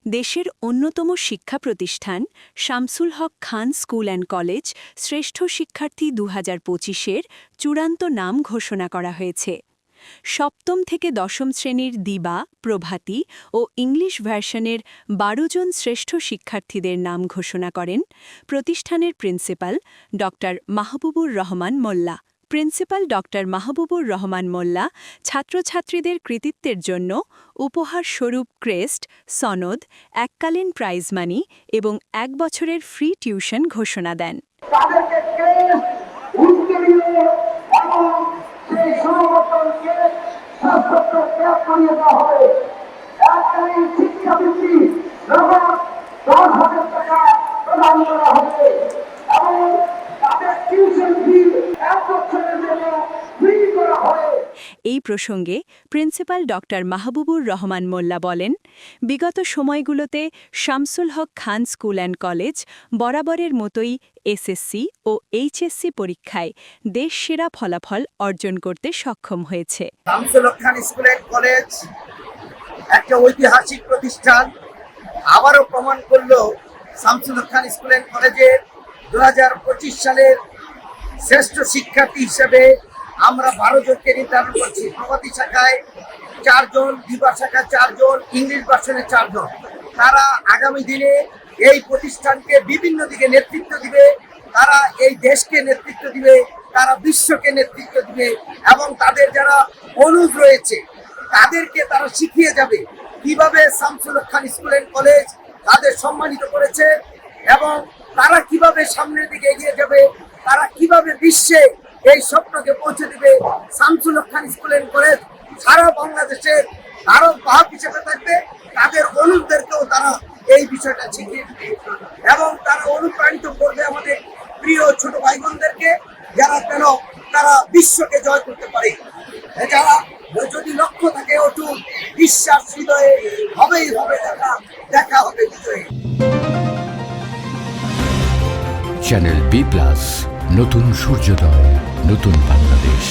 দেশের অন্যতম শিক্ষা প্রতিষ্ঠান শামসুল হক খান স্কুল অ্যান্ড কলেজ শ্রেষ্ঠ শিক্ষার্থী ২০২৫-এর চূড়ান্ত নাম ঘোষণা করা হয়েছে। সপ্তম থেকে দশম শ্রেণীর দিবা, প্রভাতী ও ইংলিশ ভার্সনের ১২ জন শ্রেষ্ঠ শিক্ষার্থীদের নাম ঘোষণা করেন প্রতিষ্ঠানের প্রিন্সিপাল ড মাহবুবুর রহমান মোল্লা। প্রিন্সিপাল ড মাহবুবুর রহমান মোল্লা ছাত্রছাত্রীদের কৃতিত্বের জন্য উপহারস্বরূপ ক্রেস্ট, সনদ, এককালীন প্রাইজ মানি এবং ১ বছরের ফ্রি টিউশন ঘোষণা দেন। এই প্রসঙ্গে প্রিন্সিপাল ড মাহবুবুর রহমান মোল্লা বলেন, বিগত সময়গুলোতে শামসুল হক খান স্কুল অ্যান্ড কলেজ বরাবরের মতোই এসএসসি ও এইচএসসি পরীক্ষায় দেশসেরা ফলাফল অর্জন করতে সক্ষম হয়েছে। শামসুল হক খান স্কুল অ্যান্ড কলেজ একটা ঐতিহাসিক প্রতিষ্ঠান। আবারও প্রমাণ করল শামসুল হক খান স্কুল অ্যান্ড কলেজের ২০২৫ সালের শ্রেষ্ঠ শিক্ষার্থী হিসেবে আমরা ১২ জনকে নির্ধারণ করছি। প্রভাতী শাখায় ৪ জন, দিবা শাখায় ৪ জন, ইংলিশ ভার্সনে ৪ জন। তারা আগামী দিনে এই প্রতিষ্ঠানকে বিভিন্ন দিকে নেতৃত্ব দিবে, তারা এই দেশকে নেতৃত্ব দিবে, তারা বিশ্বকে নেতৃত্ব দিবে এবং তাদের যারা অনুজ রয়েছে তাদেরকে তারা শিখিয়ে যাবে কিভাবে শামসুল হক খান স্কুল অ্যান্ড কলেজ তাদের সম্মানিত করেছে এবং তারা কিভাবে সামনের দিকে এগিয়ে যাবে, তারা কিভাবে বিশ্বে এই স্বপ্নকে পৌঁছে দিবে। শামসুল হক খান স্কুল অ্যান্ড কলেজ সারা বাংলাদেশের আরো বাহক হিসেবে থাকবে। তাদের অনুজদেরকেও তারা এই বিষয়টা শিখিয়ে দিবে এবং তারা অনুপ্রাণিত করবে আমাদের প্রিয় ছোট ভাই বোনদেরকে, যারা যেন তারা বিশ্বকে জয় করতে পারে। যারা যদি লক্ষ্য থাকে অটুট, বিশ্বাস হৃদয়ে হবেই হবে, দেখা হবে বিজয়ে। চ্যানেল বি+, নতুন সূর্যোদয়, নতুন বাংলাদেশ।